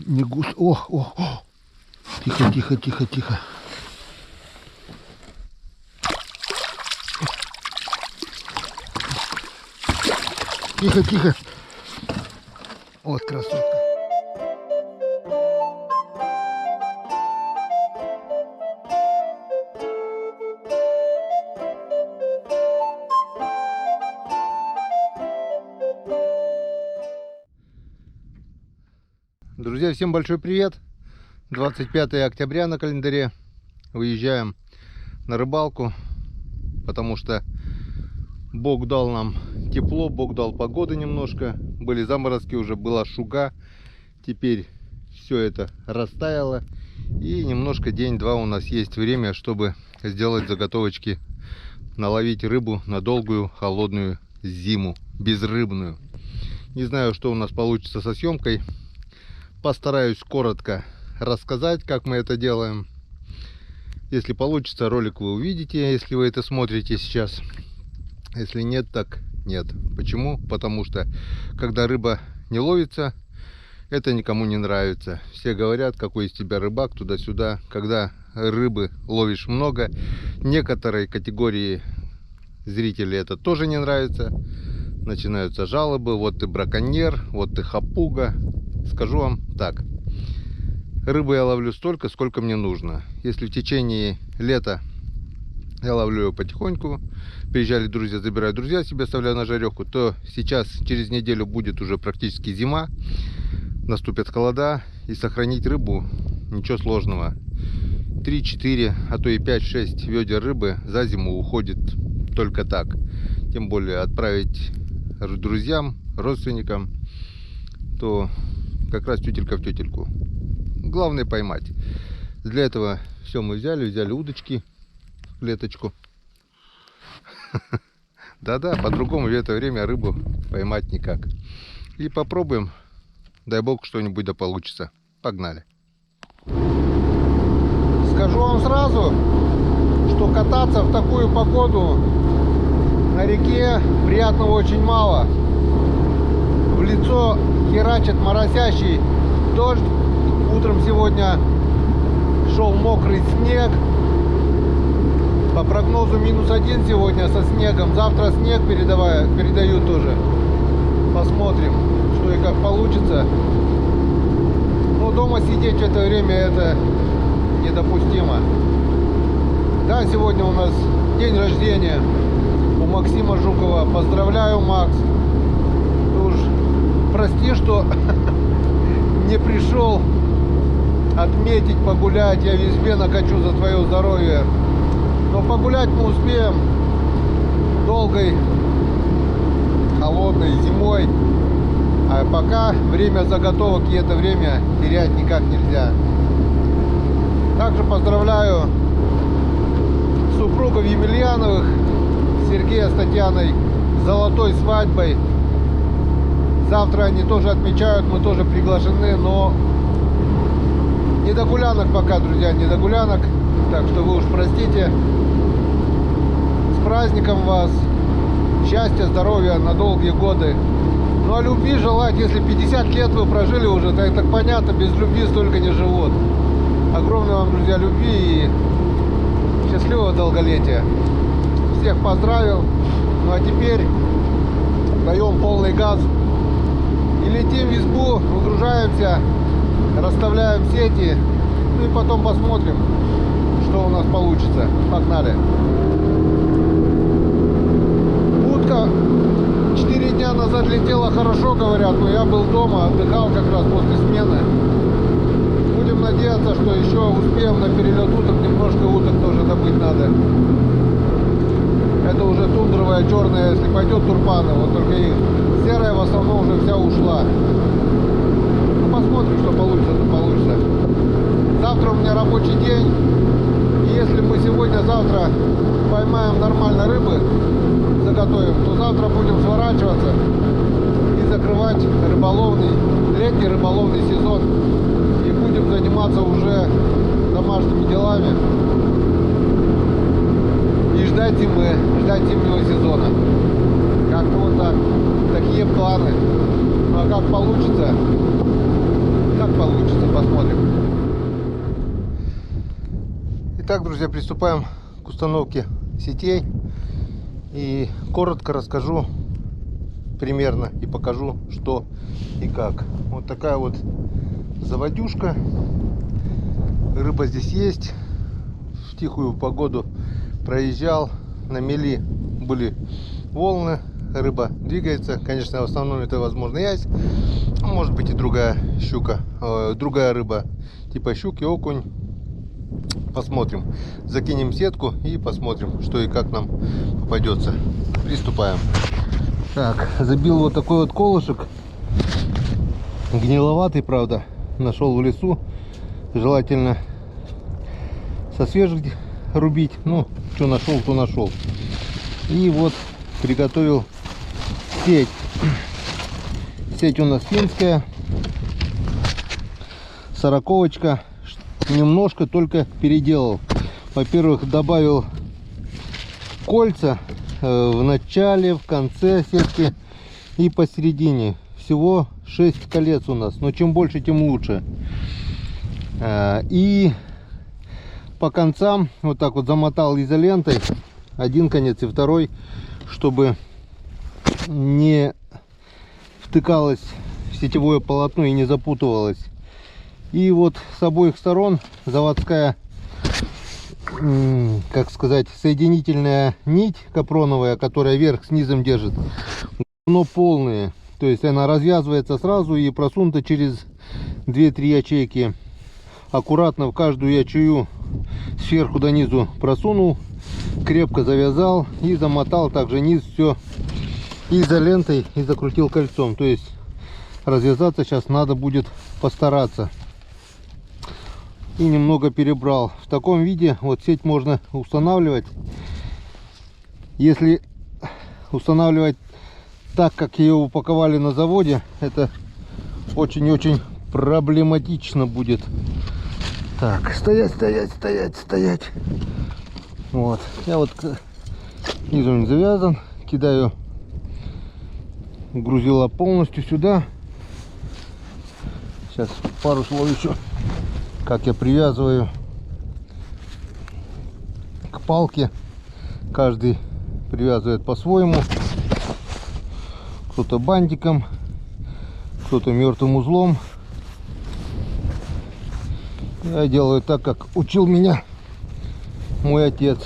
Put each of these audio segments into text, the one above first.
Не густо. О. Тихо, тихо, тихо, тихо. Тихо, тихо. Вот красотка. Друзья, всем большой привет. 25 октября на календаре. Выезжаем на рыбалку, потому что Бог дал нам тепло, Бог дал погоды немножко. Были заморозки, уже была шуга. Теперь все это растаяло. И немножко день-два у нас есть время, чтобы сделать заготовочки, наловить рыбу на долгую холодную зиму, безрыбную. Не знаю, что у нас получится со съемкой. Постараюсь коротко рассказать, как мы это делаем. Если получится, ролик вы увидите, если вы это смотрите сейчас. Если нет, так нет. Почему? Потому что когда рыба не ловится, это никому не нравится. Все говорят, какой из тебя рыбак, туда-сюда. Когда рыбы ловишь много, некоторой категории зрителей это тоже не нравится. Начинаются жалобы: вот ты браконьер, вот ты хапуга. Скажу вам так: рыбы я ловлю столько, сколько мне нужно. Если в течение лета я ловлю ее потихоньку, приезжали друзья, забирают друзья, себе оставляю на жареху, то сейчас через неделю будет уже практически зима, наступят холода, и сохранить рыбу ничего сложного. 3-4, а то и 5-6 ведер рыбы за зиму уходит только так. Тем более отправить друзьям, родственникам, то как раз тютелька в тютельку. Главное поймать. Для этого все мы взяли удочки в клеточку. Да-да, по-другому в это время рыбу поймать никак. И попробуем, дай бог, что-нибудь да получится. Погнали. Скажу вам сразу, что кататься в такую погоду на реке приятного очень мало. В лицо херачит моросящий дождь. Утром сегодня шел мокрый снег. По прогнозу -1 сегодня со снегом. Завтра снег передают тоже. Посмотрим, что и как получится. Но дома сидеть в это время это недопустимо. Да, сегодня у нас день рождения у Максима Жукова. Поздравляю, Макс. Ты уж прости, что не пришел отметить, погулять. Я весь вена хочу за твое здоровье. Но погулять мы успеем долгой, холодной зимой. А пока время заготовок, и это время терять никак нельзя. Также поздравляю супругов Емельяновых, Сергея с Татьяной, с золотой свадьбой. Завтра они тоже отмечают, мы тоже приглашены, но не до гулянок пока, друзья, не до гулянок. Так что вы уж простите. С праздником вас. Счастья, здоровья на долгие годы. Ну а любви желать, если 50 лет вы прожили уже, так понятно, без любви столько не живут. Огромное вам, друзья, любви и счастливого долголетия. Всех поздравил. Ну а теперь даем полный газ. И летим в избу, выгружаемся, расставляем сети, ну и потом посмотрим, что у нас получится. Погнали. Утка 4 дня назад летела хорошо, говорят, но я был дома, отдыхал как раз после смены. Будем надеяться, что еще успеем на перелет уток, немножко уток тоже добыть надо. Это уже тундровая, черная, если пойдет турпаны, вот только их серая в основном уже вся ушла. Ну, посмотрим, что получится, то получится. Завтра у меня рабочий день. И если мы сегодня-завтра поймаем нормально рыбы, заготовим, то завтра будем сворачиваться и закрывать летний рыболовный сезон. И будем заниматься уже домашними делами. И ждать зимы, ждать зимнего сезона. Как-то вот так. Такие планы. Ну а как получится, так получится, посмотрим. Итак, друзья, приступаем к установке сетей. И коротко расскажу примерно и покажу, что и как. Вот такая вот заводюшка. Рыба здесь есть. В тихую погоду проезжал, на мели были волны, рыба двигается. Конечно, в основном это, возможно, язь, может быть и другая щука, другая рыба типа щуки, окунь. Посмотрим, закинем сетку и посмотрим, что и как нам попадется. Приступаем. Так, забил вот такой вот колышек, гниловатый, правда, нашел в лесу. Желательно со свежих рубить. Ну, что нашел, то нашел. И вот приготовил сеть. Сеть у нас финская, 40-очка. Немножко только переделал. Во-первых, добавил кольца в начале, в конце сетки и посередине. Всего 6 колец у нас, но чем больше, тем лучше. И по концам вот так вот замотал изолентой один конец и второй, чтобы не втыкалось в сетевое полотно и не запутывалось. И вот с обоих сторон заводская, как сказать, соединительная нить капроновая, которая верх с низом держит, но полные. То есть она развязывается сразу и просунута через 2-3 ячейки. Аккуратно в каждую ячею сверху до низу просунул, крепко завязал и замотал также низ все изолентой и закрутил кольцом. То есть развязаться сейчас надо будет постараться. И немного перебрал. В таком виде вот сеть можно устанавливать. Если устанавливать так, как ее упаковали на заводе, это очень-очень проблематично будет. Так, стоять, стоять, стоять, стоять. Вот, я вот снизу не завязан, кидаю грузила полностью сюда. Сейчас пару слов еще, как я привязываю к палке. Каждый привязывает по-своему. Кто-то бантиком, кто-то мертвым узлом. Я делаю так, как учил меня мой отец.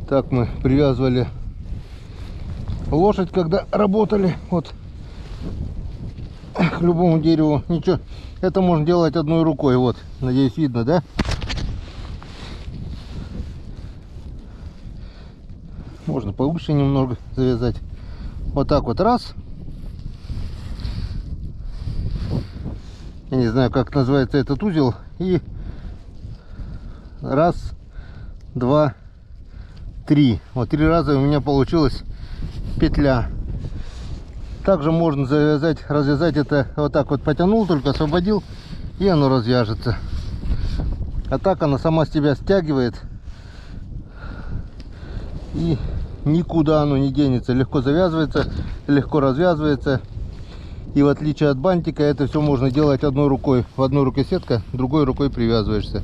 Так мы привязывали лошадь, когда работали. Вот к любому дереву. Ничего, это можно делать одной рукой. Вот, надеюсь, видно, да? Можно повыше немного завязать. Вот так вот раз. Я не знаю, как называется этот узел. И раз, два, три. Вот 3 раза у меня получилась петля. Также можно завязать, развязать это вот так вот, потянул, только освободил, и оно развяжется. А так она сама с тебя стягивает, и никуда оно не денется. Легко завязывается, легко развязывается. И в отличие от бантика, это все можно делать одной рукой. В одной руке сетка, другой рукой привязываешься.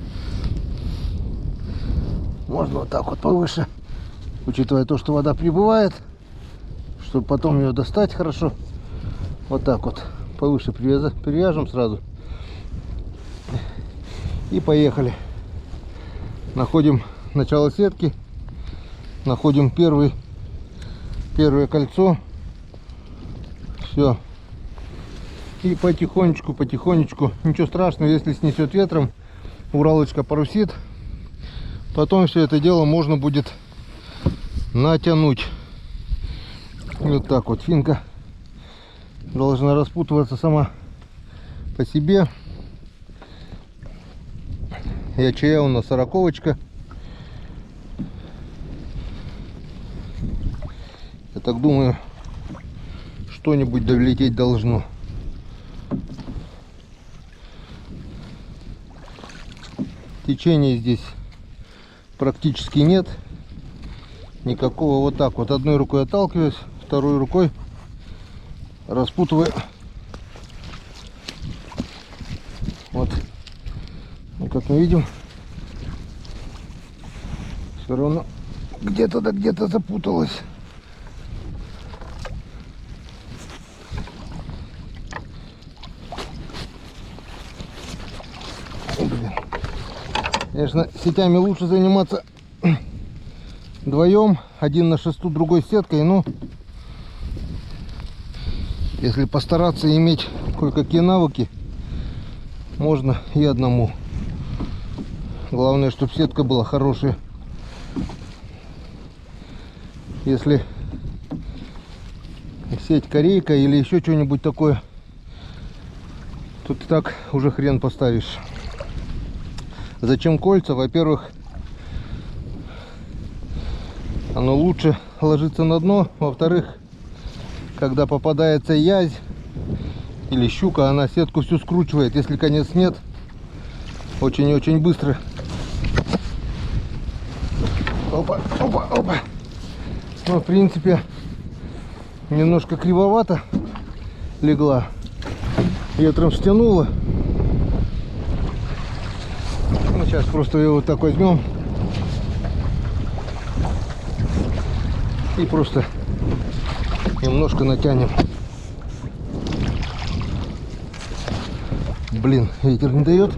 Можно вот так вот повыше, учитывая то, что вода прибывает, чтобы потом ее достать хорошо. Вот так вот повыше привяжем сразу. И поехали. Находим начало сетки, находим первое кольцо. Все. И потихонечку, ничего страшного, если снесет ветром, Уралочка парусит. Потом все это дело можно будет натянуть. Вот так вот финка должна распутываться сама по себе. Ячея у нас 40-очка. Я так думаю, что-нибудь долететь должно. Течения здесь практически нет никакого. Вот так вот одной рукой отталкиваюсь, второй рукой распутываю как мы видим, все равно где-то да где-то запуталась. Блин. Конечно, сетями лучше заниматься вдвоем, один на шесту, другой сеткой, но если постараться иметь кое-какие навыки, можно и одному. Главное, чтобы сетка была хорошая. Если сеть корейка или еще что-нибудь такое, тут так уже хрен поставишь. Зачем кольца? Во-первых, оно лучше ложится на дно. Во-вторых, когда попадается язь или щука, она сетку всю скручивает. Если конец нет, очень-очень быстро. Опа, опа, опа. Ну, в принципе, немножко кривовато легла. Ветром стянула. Ну, сейчас просто ее вот так возьмем и просто немножко натянем. Блин, ветер не дает.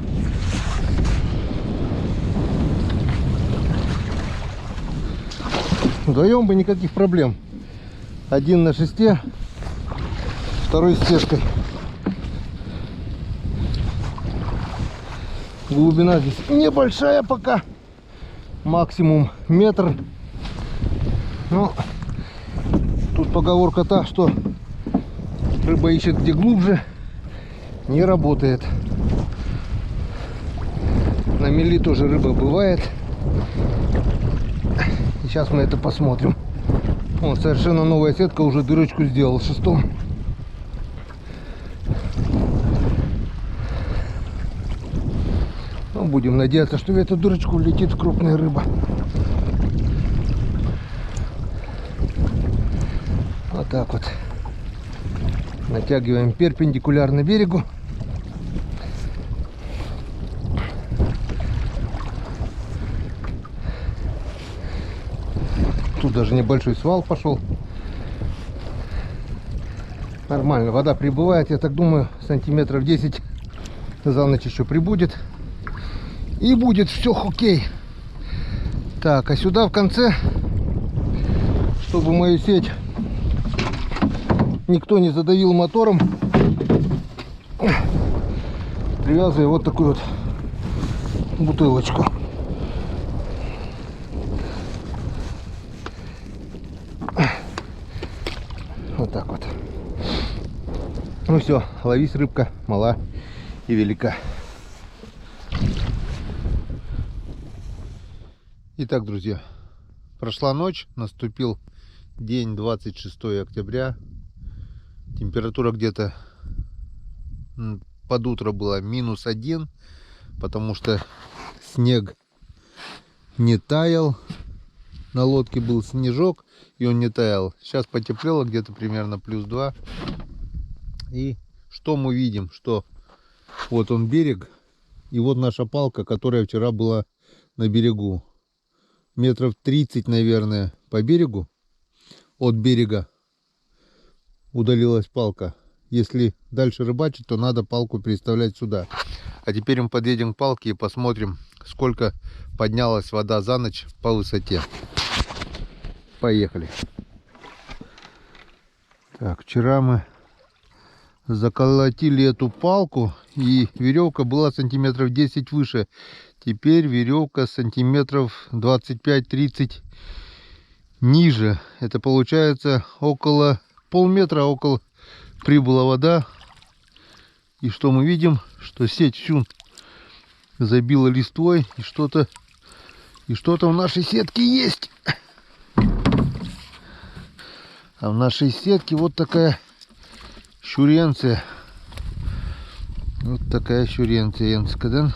Вдвоем бы никаких проблем. Один на шесте, второй с сеткой. Глубина здесь небольшая пока, максимум метр. Но тут поговорка та, что рыба ищет где глубже, не работает. На мели тоже рыба бывает. И сейчас мы это посмотрим. Вот, совершенно новая сетка уже дырочку сделал в шестом. Ну, будем надеяться, что в эту дырочку летит крупная рыба. Вот так вот. Натягиваем перпендикулярно берегу. Тут даже небольшой свал пошел. Нормально, вода прибывает, я так думаю, сантиметров 10 за ночь еще прибудет. И будет все окей. Так, а сюда в конце, чтобы мою сеть никто не задавил мотором, привязываю вот такую вот бутылочку. Вот так вот. Ну все, ловись, рыбка, мала и велика. Итак, друзья, прошла ночь, наступил день 26 октября. Температура где-то под утро была -1, потому что снег не таял. На лодке был снежок, и он не таял. Сейчас потеплело, где-то примерно +2. И что мы видим? Что вот он берег, и вот наша палка, которая вчера была на берегу. Метров 30, наверное, по берегу. От берега удалилась палка. Если дальше рыбачить, то надо палку переставлять сюда. А теперь мы подъедем к палке и посмотрим, сколько поднялась вода за ночь по высоте. Поехали. Так, вчера мы заколотили эту палку, и веревка была сантиметров 10 выше. Теперь веревка сантиметров 25-30 ниже. Это получается около полметра, около прибыла вода. И что мы видим? Что сеть всю забила листвой, и что-то в нашей сетке есть. А в нашей сетке вот такая щуренция. Вот такая щуренция, да?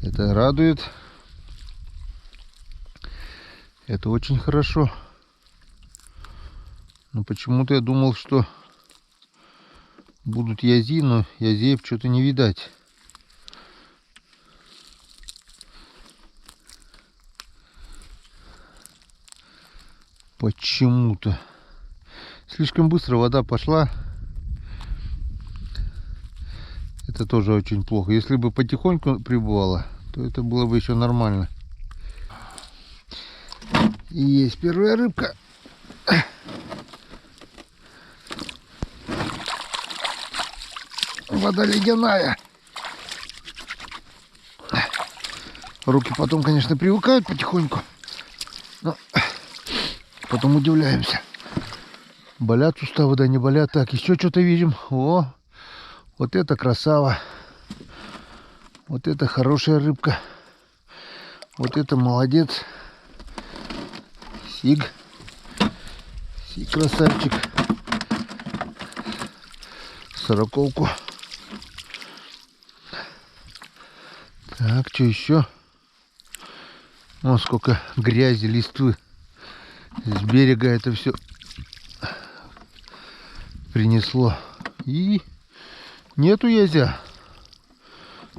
Это радует. Это очень хорошо. Но почему-то я думал, что будут язи, но язеев что-то не видать. Почему-то. Слишком быстро вода пошла. Это тоже очень плохо. Если бы потихоньку прибывала, то это было бы еще нормально. И есть первая рыбка. Вода ледяная. Руки потом, конечно, привыкают потихоньку. Но потом удивляемся. Болят суставы, да не болят. Так, еще что-то видим. О, вот это красава. Вот это хорошая рыбка. Вот это молодец. Сиг. Сиг красавчик. Сороковку. Так, что еще? О, сколько грязи, листвы. С берега это все принесло. И нету язя.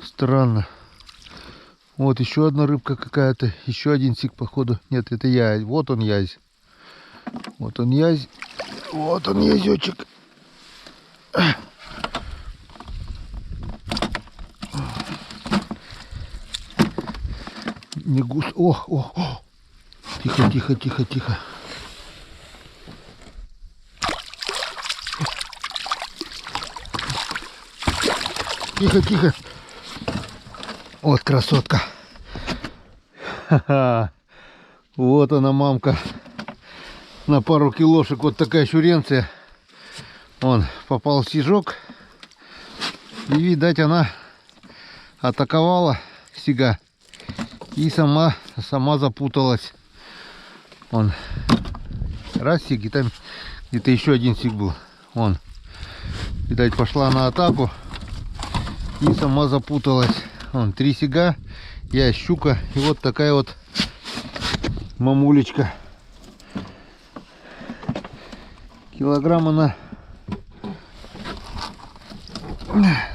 Странно. Вот еще одна рыбка какая-то. Еще один сик, походу. Нет, это язь. Вот он язь. Вот он язь. Вот он язечек. Не гусь. О. Тихо, тихо, тихо, тихо. Тихо, тихо. Вот красотка. Ха-ха. Вот она, мамка. На пару килошек. Вот такая щуренция. Вон, попал сижок. И, видать, она атаковала сига. И сама запуталась. Вон. Раз сиг, и там где-то еще один сиг был. Вон. Видать, пошла на атаку. И сама запуталась. Вон, 3 сига, я щука. И вот такая вот мамулечка. Килограмм она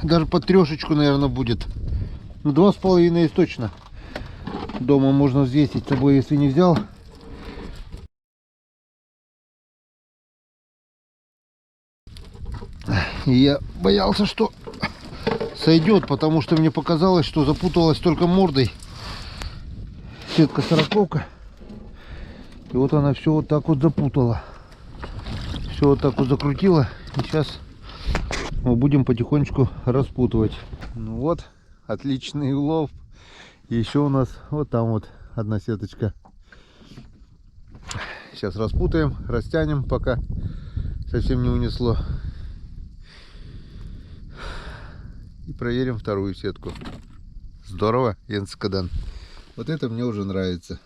даже под 3, наверное, будет. Ну, 2,5 есть точно. Дома можно взвесить, с собой, если не взял. И я боялся, что сойдет, потому что мне показалось, что запуталась только мордой сетка сороковка. И вот она все вот так вот запутала. Все вот так вот закрутила. И сейчас мы будем потихонечку распутывать. Ну вот, отличный улов. И еще у нас вот там вот одна сеточка. Сейчас распутаем, растянем, пока совсем не унесло. И проверим вторую сетку. Здорово, Енскадан. Вот это мне уже нравится.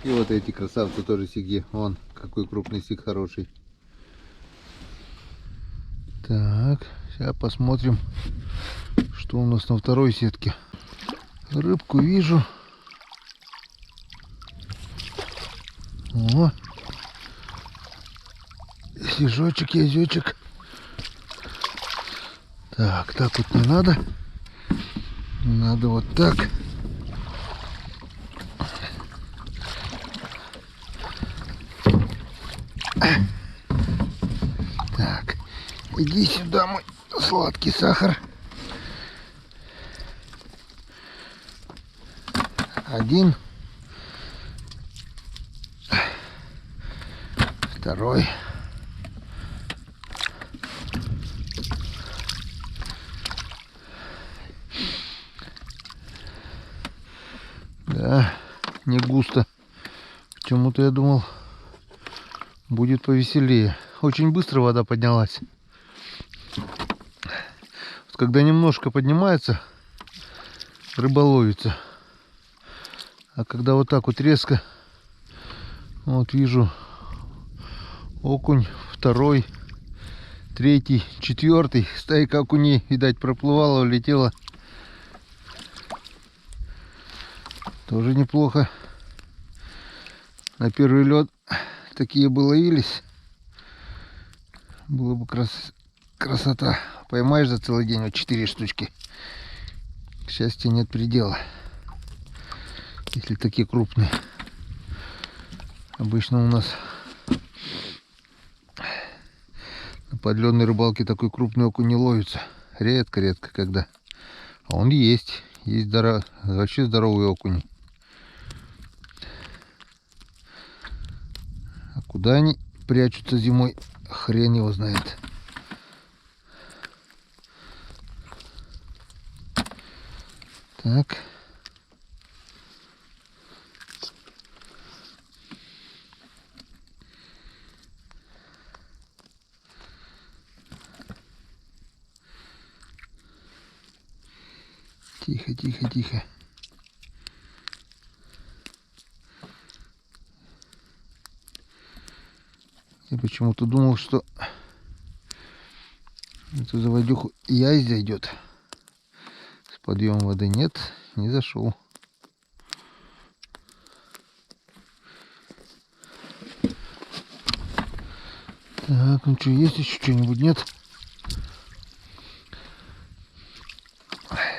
И вот эти красавцы тоже сиги. Вон, какой крупный сиг хороший. Так, сейчас посмотрим, что у нас на второй сетке. Рыбку вижу. О, сижочек, язечек. Так, так вот не надо. Надо вот так. Так, иди сюда, мой сладкий сахар. Один. Второй. Да, не густо. Почему-то я думал, будет повеселее. Очень быстро вода поднялась. Вот когда немножко поднимается, рыба ловится. А когда вот так вот резко, вот вижу, окунь, второй, третий, четвертый. Стайка окуней, видать, проплывала, улетела. Тоже неплохо. На первый лед такие бы ловились. Было бы красота. Поймаешь за целый день вот 4 штучки. К счастью, нет предела. Если такие крупные. Обычно у нас на подледной рыбалке такой крупный окунь не ловится. Редко-редко когда. А он есть. Есть вообще здоровые окуни. А куда они прячутся зимой, хрен его знает. Так. Тихо, тихо, тихо. Я почему-то думал, что эту заводюху ясь зайдет. С подъемом воды нет, не зашел. Так, ну что, есть еще что-нибудь? Нет?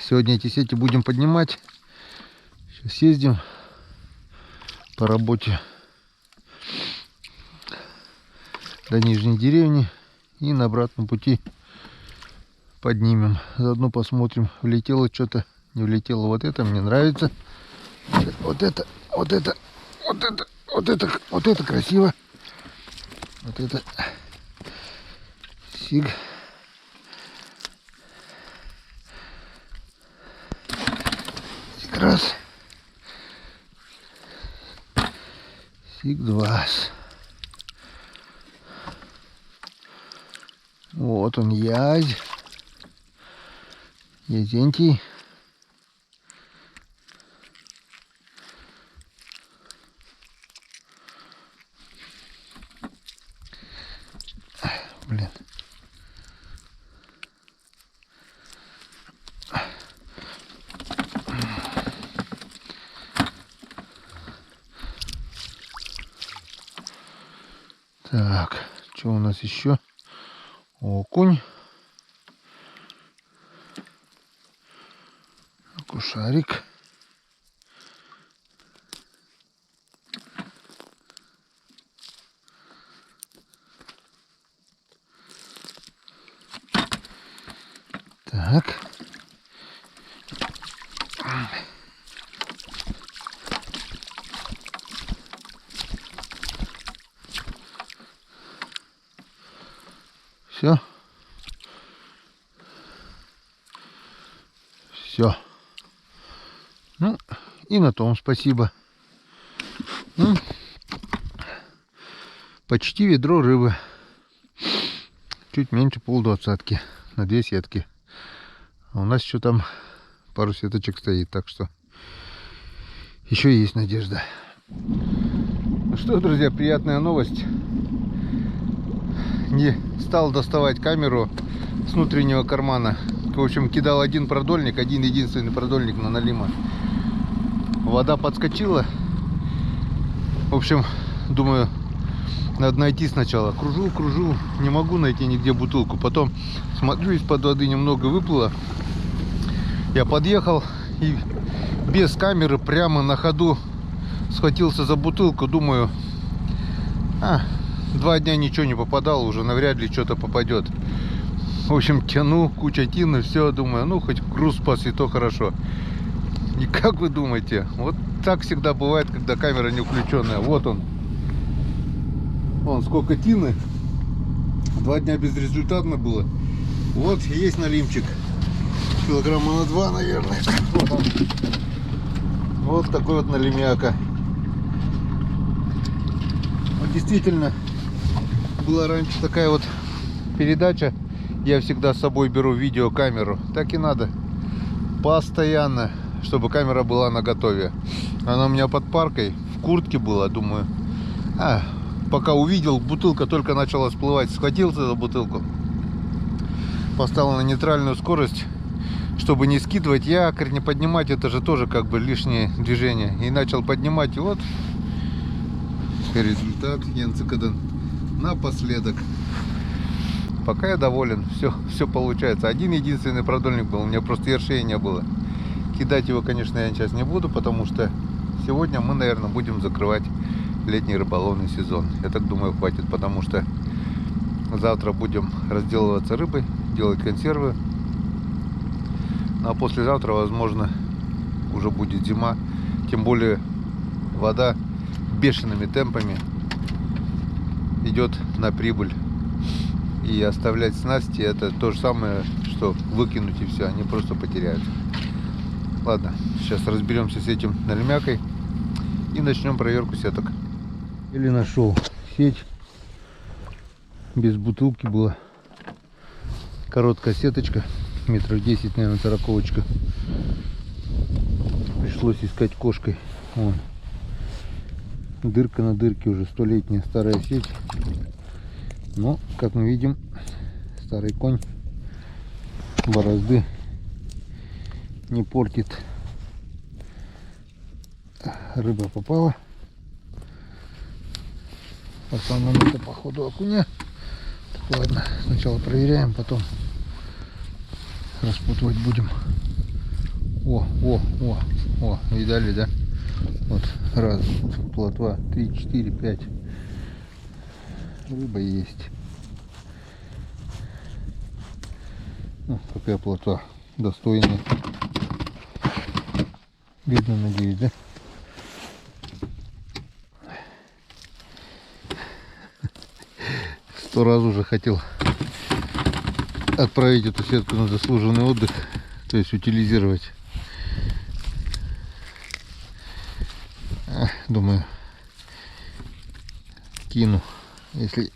Сегодня эти сети будем поднимать. Сейчас съездим по работе до Нижней деревни и на обратном пути поднимем. Заодно посмотрим, влетело что-то, не влетело. Вот это мне нравится. Вот это красиво. Вот это сиг. Раз. Сиг два. Вот он, язь. Язентий. Блин. Так, что у нас еще? Окунь. Окушарик. Так. Все. Все. Ну, и на том спасибо. Почти ведро рыбы. Чуть меньше полдвадцатки на 2 сетки. А у нас еще там пару сеточек стоит, так что еще есть надежда. Ну что, друзья, приятная новость. Не стал доставать камеру с внутреннего кармана. В общем, кидал один продольник, один единственный продольник на налима. Вода подскочила. В общем, думаю, надо найти сначала. Кружу, не могу найти нигде бутылку. Потом смотрю, из-под воды немного выплыло. Я подъехал и без камеры прямо на ходу схватился за бутылку. Думаю, 2 дня ничего не попадало, уже навряд ли что-то попадет. В общем, тяну, куча тины, все, думаю, ну хоть груз спас, и то хорошо. И как вы думаете, вот так всегда бывает, когда камера не включенная. Вот он. Вон сколько тины. 2 дня безрезультатно было. Вот есть налимчик. Килограмма на 2, наверное. Вот он. Вот такой вот налимяка. Вот действительно, была раньше такая вот передача. Я всегда с собой беру видеокамеру. Так и надо. Постоянно, чтобы камера была наготове. Она у меня под паркой, в куртке была, думаю. Пока увидел, бутылка только начала всплывать. Схватился за бутылку. Поставил на нейтральную скорость, чтобы не скидывать якорь, не поднимать. Это же тоже как бы лишнее движение. И начал поднимать. И вот результат Янцикадан напоследок. Пока я доволен. Все получается. Один единственный продольник был. У меня просто ершей не было. Кидать его, конечно, я сейчас не буду, потому что сегодня мы, наверное, будем закрывать летний рыболовный сезон. Я так думаю, хватит, потому что завтра будем разделываться рыбой, делать консервы. А послезавтра, возможно, уже будет зима. Тем более вода бешеными темпами идет на прибыль. И оставлять снасти — это то же самое, что выкинуть, и все, они просто потеряют. Ладно, сейчас разберемся с этим налимякой и начнем проверку сеток. Или нашел сеть. Без бутылки была. Короткая сеточка, метров 10, наверное, сороковочка. Пришлось искать кошкой. Вон. Дырка на дырке, уже 100-летняя старая сеть. Но, как мы видим, старый конь борозды не портит. Рыба попала. В основном это, походу, окуня. Так, ладно, сначала проверяем, потом распутывать будем. О, видали, да? Вот, раз, плотва, 3, 4, 5. Рыба есть. Ну, какая плотва достойная. Видно, надеюсь, да? Сто раз уже хотел отправить эту сетку на заслуженный отдых, то есть утилизировать. Думаю, кину. Если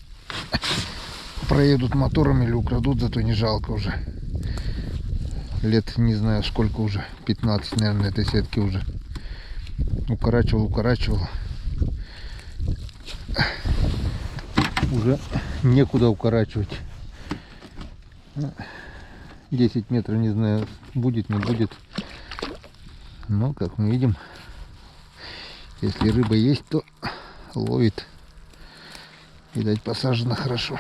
проедут мотором или украдут, зато не жалко уже. Лет не знаю сколько уже, 15, наверное, этой сетки уже. Укорачивал. Уже некуда укорачивать. 10 метров, не знаю, будет, не будет. Но, как мы видим, если рыба есть, то ловит. Видать, посажено хорошо.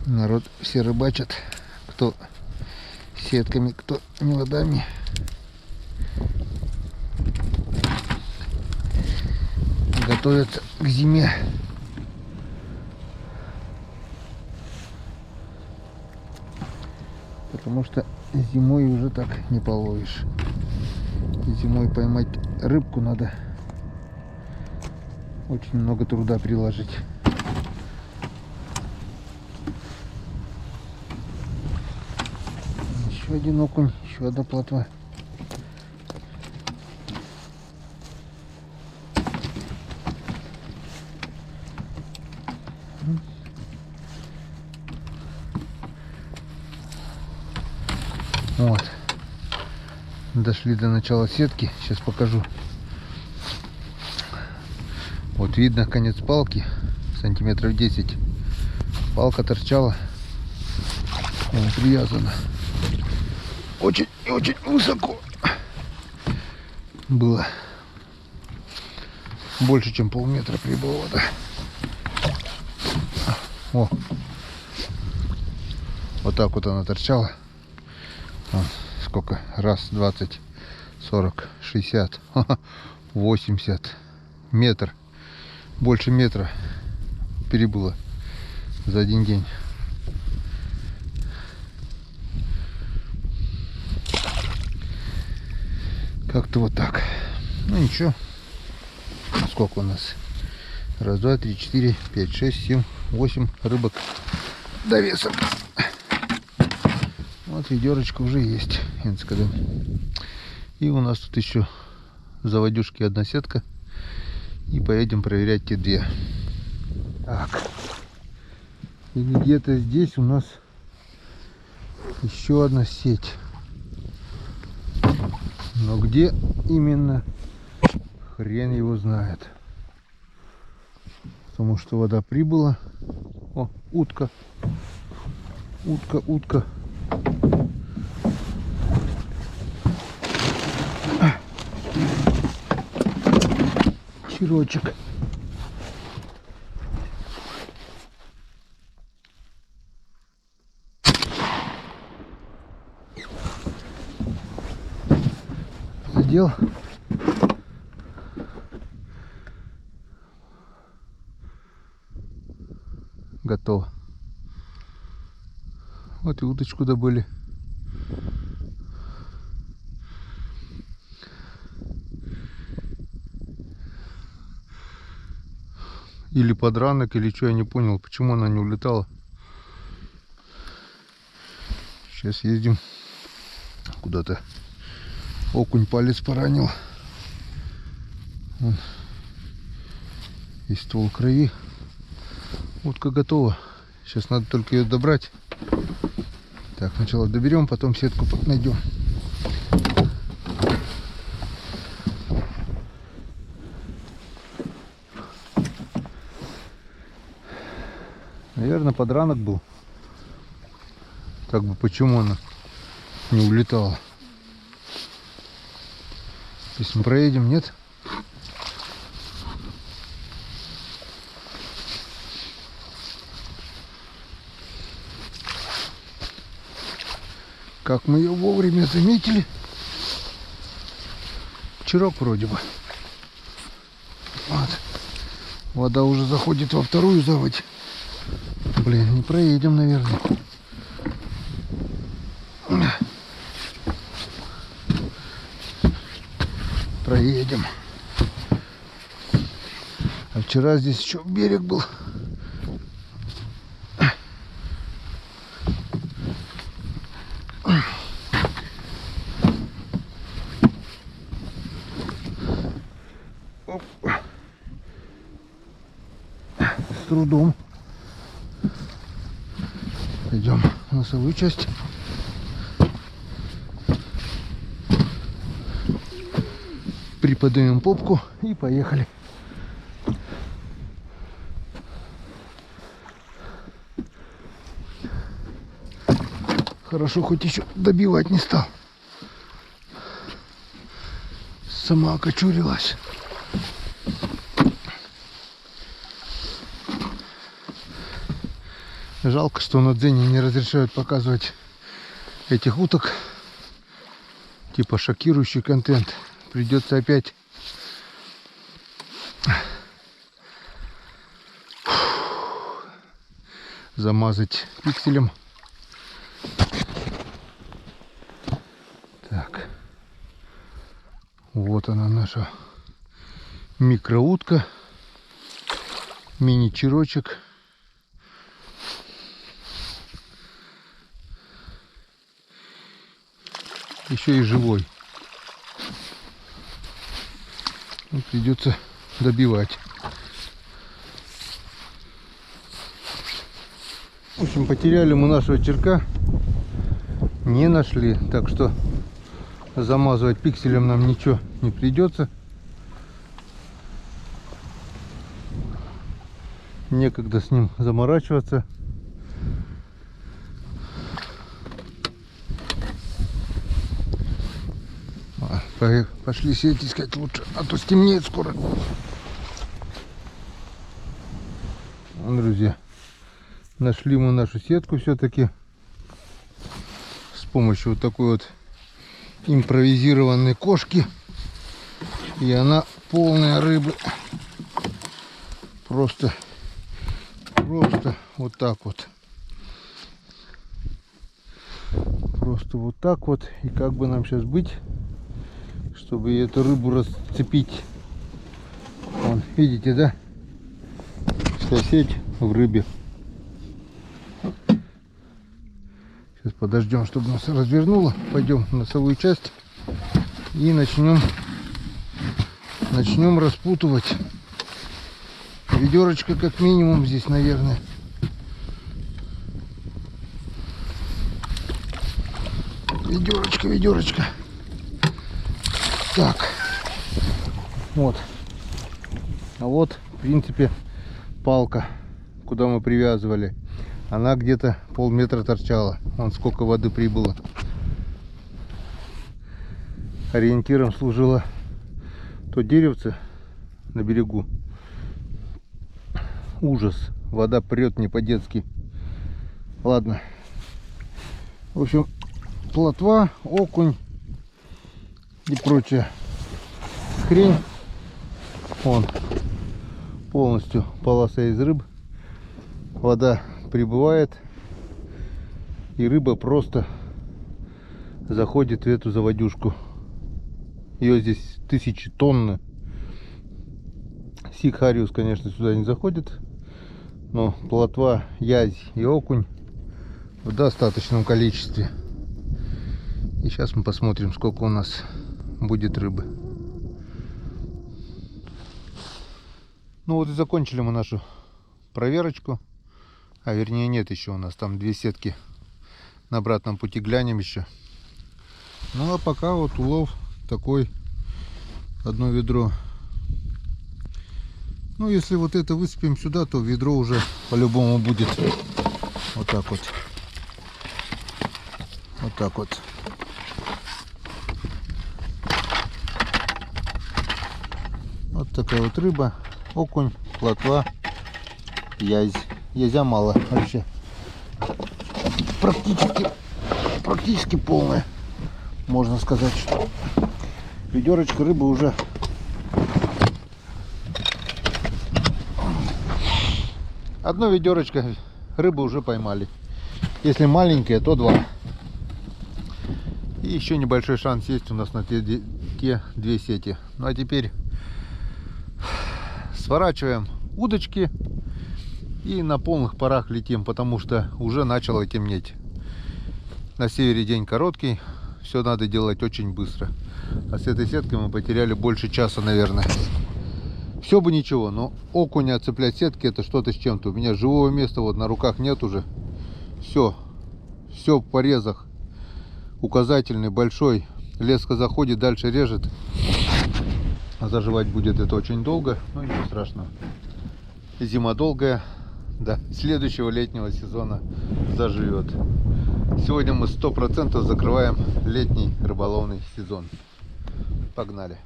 Народ все рыбачат, кто сетками, кто неводами. Готовятся к зиме. Потому что зимой уже так не половишь. Зимой поймать рыбку надо очень много труда приложить. Еще один окунь, еще одна плотва. Вот. Дошли до начала сетки. Сейчас покажу. Вот видно конец палки. Сантиметров 10. Палка торчала. Он привязана. Очень высоко. Было. Больше, чем полметра прибыла вода. О. Вот так вот она торчала. Вон, сколько? Раз, 20, 40, 60, 80. Метр. Больше метра перебыло за один день. Как-то вот так. Ну ничего. Сколько у нас? Раз, два, три, 4, 5, 6, 7, 8 рыбок. Довесок. Вот ведерочка уже есть. И у нас тут еще заводюшки, одна сетка. И поедем проверять те две. Так. И где-то здесь у нас еще одна сеть. Но где именно, хрен его знает. Потому что вода прибыла. О, утка. Утка. Черочек. дел. Готово. Вот и удочку добыли. Или подранок, или что, я не понял, почему она не улетала. Сейчас ездим куда-то. Окунь палец поранил. Вон. И ствол крови. Утка готова. Сейчас надо только ее добрать. Так, сначала доберем, потом сетку найдем. Наверное, подранок был. Так бы почему она не улетала? Если мы проедем, нет? Как мы ее вовремя заметили. Вчерок вроде бы. Вот. Вода уже заходит во вторую заводь. Блин, не проедем, наверное. Проедем. А вчера здесь еще берег был. Оп. С трудом. Пойдем в носовую часть. Приподнимем попку и поехали. Хорошо, хоть еще добивать не стал. Сама окочурилась. Жалко, что на Дзене не разрешают показывать этих уток. Типа шокирующий контент. Придется опять замазать пикселем. Так. Вот она, наша микроутка. Мини-черочек. Еще и живой. Придется добивать. В общем, потеряли мы нашего черка. Не нашли. Так что замазывать пикселем нам ничего не придется. Некогда с ним заморачиваться. Пошли сеть искать лучше, а то стемнеет скоро. Друзья, нашли мы нашу сетку все-таки с помощью вот такой вот импровизированной кошки. И она полная рыбы. Просто вот так вот. Просто вот так вот. И как бы нам сейчас быть, чтобы эту рыбу расцепить? Вон, видите, да? Вся сеть в рыбе. Сейчас подождем, чтобы нас развернуло. Пойдем в носовую часть и начнем распутывать. Ведерочка как минимум здесь, наверное. Ведерочка. Так. Вот. А вот, в принципе, палка, куда мы привязывали. Она где-то полметра торчала. Вон сколько воды прибыло. Ориентиром служило то деревце на берегу. Ужас. Вода прет не по-детски. Ладно. В общем, плотва, окунь и прочее хрень. Вон полностью полоса из рыб. Вода прибывает, и рыба просто заходит в эту заводюшку. Ее здесь 1000 тонн. Сикхариус, конечно, сюда не заходит, но плотва, язь и окунь в достаточном количестве. И сейчас мы посмотрим, сколько у нас будет рыбы. Ну вот и закончили мы нашу проверочку. А вернее нет, еще у нас там 2 сетки на обратном пути, глянем еще. Ну а пока вот улов такой, одно ведро. Ну если вот это высыпем сюда, то ведро уже по-любому будет вот так вот. Вот так вот. Вот такая вот рыба, окунь, плотва, язь. Язя мало вообще. Практически полная. Можно сказать, что ведерочка рыбы уже одно ведерочко рыбы уже поймали. Если маленькая, то 2. И еще небольшой шанс есть у нас на те 2 сети. Ну а теперь сворачиваем удочки и на полных парах летим, потому что уже начало темнеть. На севере день короткий, все надо делать очень быстро. А с этой сеткой мы потеряли больше часа, наверное. Все бы ничего, но окуня цеплять сетки — это что-то с чем-то. У меня живого места вот на руках нет уже. Все в порезах. Указательный, большой. Леска заходит, дальше режет. А заживать будет это очень долго. Но ничего страшного. Зима долгая. Да, следующего летнего сезона заживет. Сегодня мы 100% закрываем летний рыболовный сезон. Погнали.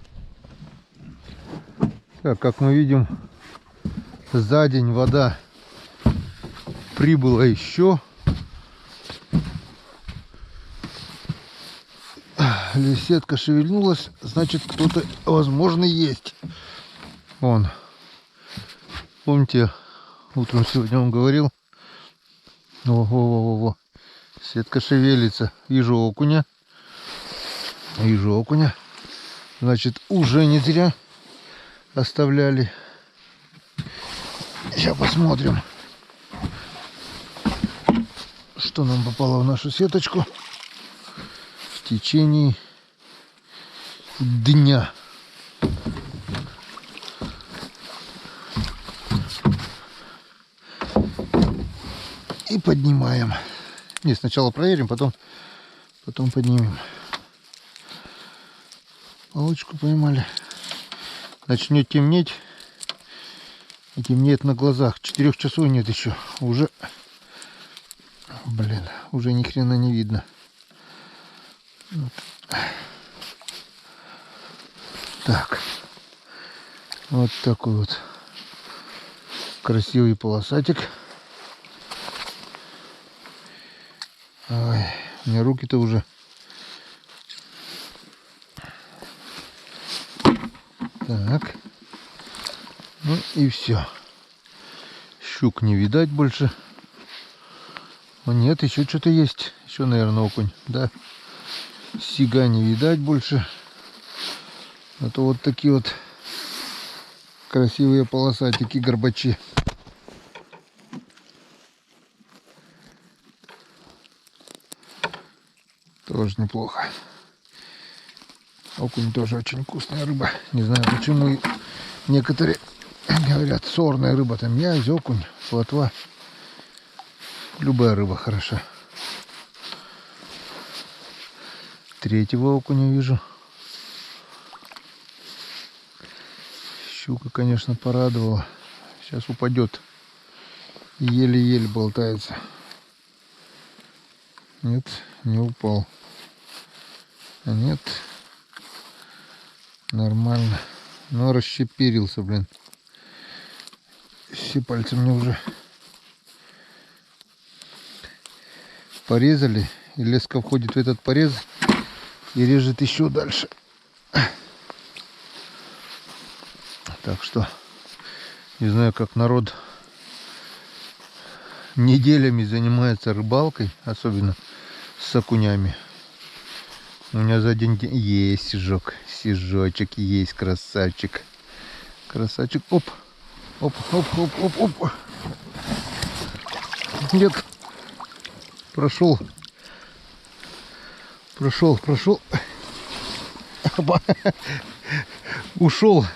Так, как мы видим, за день вода прибыла еще. Сетка шевельнулась, значит, кто-то, возможно, есть. Вон. Помните, утром сегодня он говорил. Ого-го-го. Сетка шевелится. Вижу окуня. Значит, уже не зря оставляли. Сейчас посмотрим, что нам попало в нашу сеточку в течение дня. И поднимаем. Не, сначала проверим, потом поднимем. Палочку поймали. Начнет темнеть. И темнеет на глазах. 4 часов нет еще. Уже, блин, уже ни хрена не видно. Вот. Так. Вот такой вот красивый полосатик. Ой, у меня руки-то уже. Так. Ну и все. Щук не видать больше. О, нет, еще что-то есть. Еще, наверное, окунь. Да. Сига не видать больше. А то вот такие вот красивые полосатики, горбачи. Тоже неплохо. Окунь тоже очень вкусная рыба. Не знаю, почему некоторые говорят, сорная рыба. Там язь, окунь, плотва. Любая рыба хороша. Третьего окуня вижу. Щука, конечно, порадовала. Сейчас упадет. Еле-еле болтается. Нет, не упал. А нет. Нормально. Но расщепирился, блин. Все пальцы мне уже порезали. И леска входит в этот порез и режет еще дальше. Так что не знаю, как народ неделями занимается рыбалкой, особенно с окунями. У меня за день есть сижок, сижочек есть, красавчик. Красавчик, оп, оп, оп, оп, оп, оп. Нет, прошел, ушел,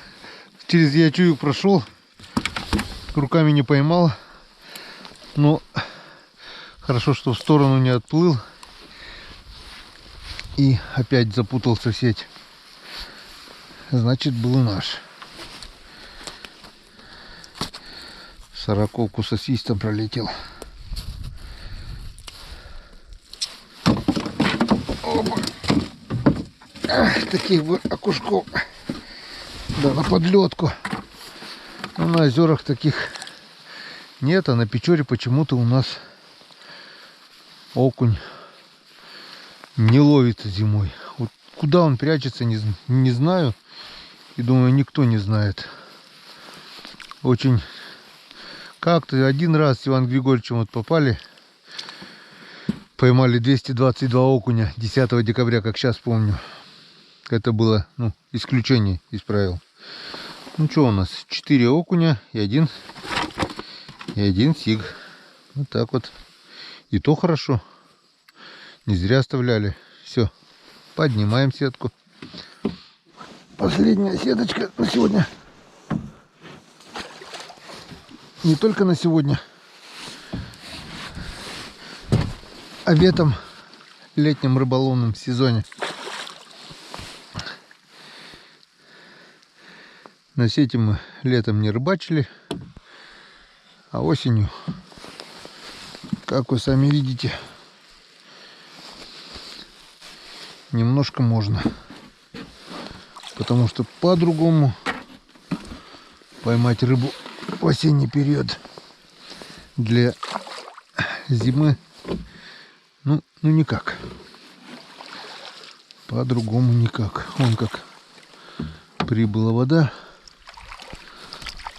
через ячую прошел, руками не поймал, но хорошо, что в сторону не отплыл. И опять запутался в сеть. Значит, был наш. Сороковку со свистом пролетел. Опа. Ах, таких бы окушков. Да, на подлетку. Но на озерах таких нет, а на Печоре почему-то у нас окунь не ловится зимой. Вот куда он прячется, не знаю. И думаю, никто не знает. Очень... Как-то один раз с Иваном Григорьевичем вот попали. Поймали 222 окуня 10 декабря, как сейчас помню. Это было, ну, исключение из правил. Ну что у нас? 4 окуня и один сиг. Вот так вот. И то хорошо. Не зря оставляли. Все. Поднимаем сетку. Последняя сеточка на сегодня. Не только на сегодня, а в этом летнем рыболовном сезоне. На сети мы летом не рыбачили, а осенью, как вы сами видите, немножко можно. Потому что по-другому поймать рыбу в осенний период для зимы, ну никак. По-другому никак. Вон как прибыла вода.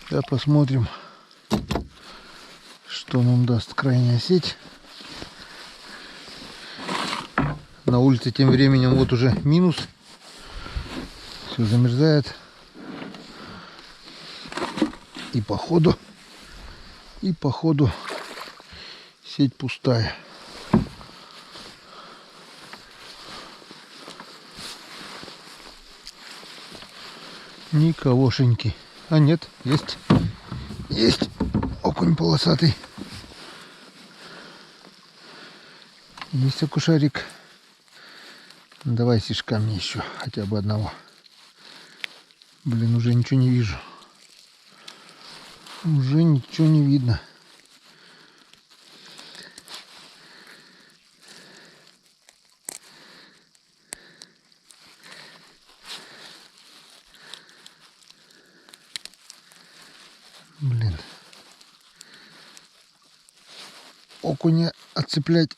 Сейчас посмотрим, что нам даст крайняя сеть. На улице тем временем вот уже минус. Все замерзает. И по ходу сеть пустая. Никогошеньки. А нет, есть окунь полосатый. Есть окушарик. Давай сишка мне еще хотя бы одного. Блин, уже ничего не вижу. Уже ничего не видно. Блин. Окуня отцеплять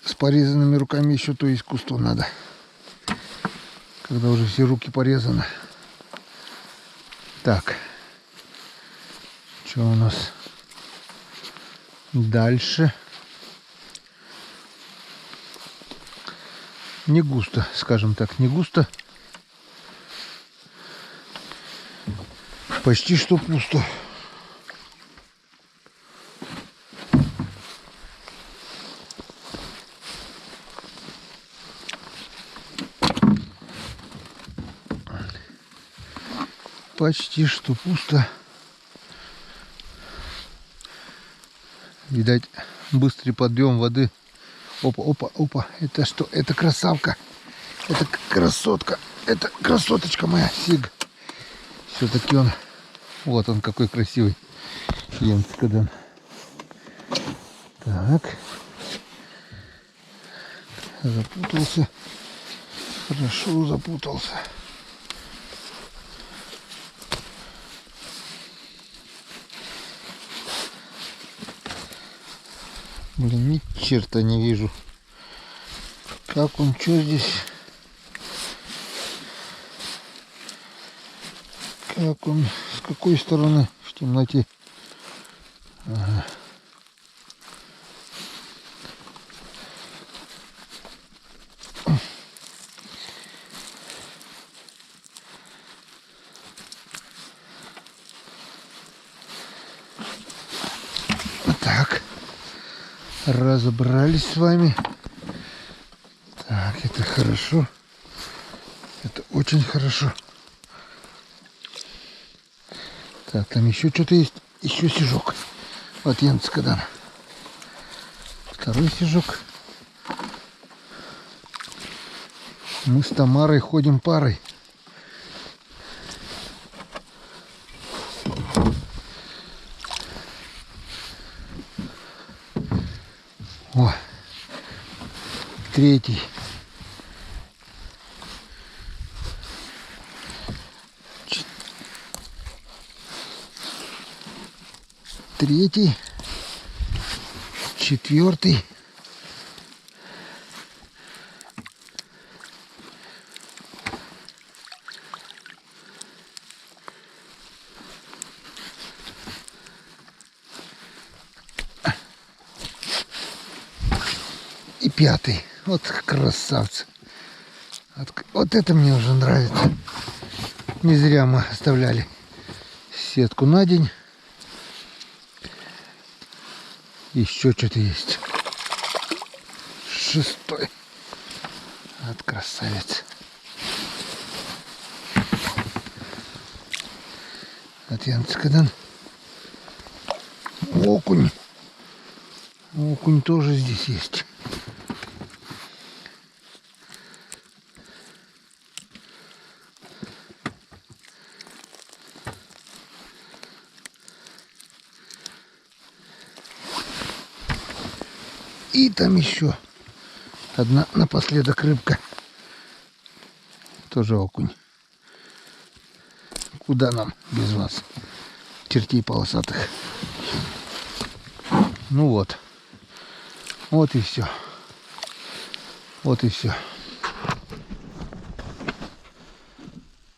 с порезанными руками еще то искусство надо. Когда уже все руки порезаны. Так. Что у нас дальше? Не густо, скажем так, не густо. Почти что пусто. Почти что пусто. Видать, быстрый подъем воды. Опа, опа, опа. Это что? Это красавка. Это красотка. Это красоточка моя. Сиг. Все-таки он. Вот он какой красивый. Ленскадан. Так. Запутался. Хорошо запутался. Блин, ни черта не вижу. Как он, что здесь? Так, он с какой стороны в темноте? Ага. Так, разобрались с вами. Так, это хорошо. Это очень хорошо. Так, там еще что-то есть. Еще сижок. Вот Янцкадан. Второй сижок. Мы с Тамарой ходим парой. О, третий. Третий. Четвертый. И пятый. Вот красавцы. Вот это мне уже нравится. Не зря мы оставляли сетку на день. Еще что-то есть. Шестой. Вот красавец. От Янцкадан. Окунь. Окунь тоже здесь есть. И там еще одна напоследок рыбка. Тоже окунь. Куда нам без вас, чертей полосатых? Ну вот. Вот и все. Вот и все.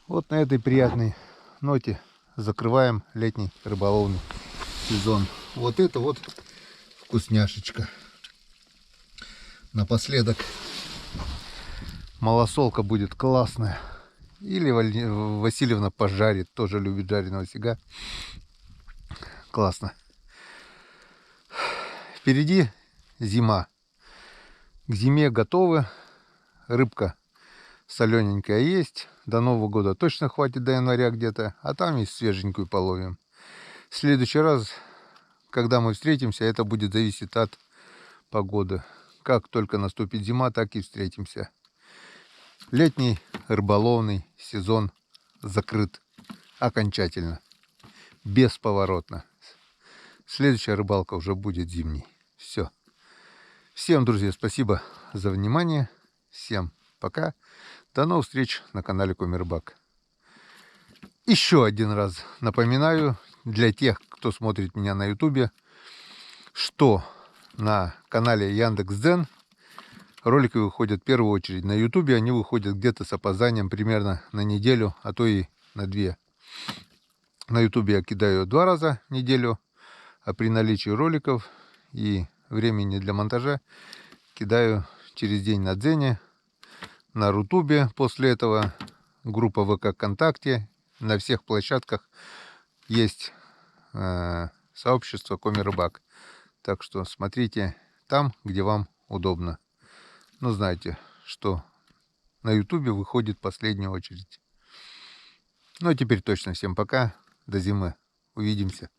Вот на этой приятной ноте закрываем летний рыболовный сезон. Вот это вот вкусняшечка. Напоследок малосолка будет классная. Или Васильевна пожарит. Тоже любит жареного сига. Классно. Впереди зима. К зиме готовы. Рыбка солененькая есть. До Нового года точно хватит, до января где-то. А там и свеженькую половим. В следующий раз, когда мы встретимся, это будет зависеть от погоды. Как только наступит зима, так и встретимся. Летний рыболовный сезон закрыт окончательно. Бесповоротно. Следующая рыбалка уже будет зимней. Все. Всем, друзья, спасибо за внимание. Всем пока. До новых встреч на канале Комирбак. Еще один раз напоминаю для тех, кто смотрит меня на ютубе, что на канале Яндекс.Дзен ролики выходят в первую очередь. На ютубе они выходят где-то с опозданием примерно на неделю, а то и на 2. На ютубе я кидаю 2 раза в неделю, а при наличии роликов и времени для монтажа кидаю через день на Дзене, на Рутубе. После этого группа ВК ВКонтакте. На всех площадках есть сообщество Комирбак. Так что смотрите там, где вам удобно. Но знаете, что на ютубе выходит в последнюю очередь. Ну а теперь точно всем пока. До зимы. Увидимся.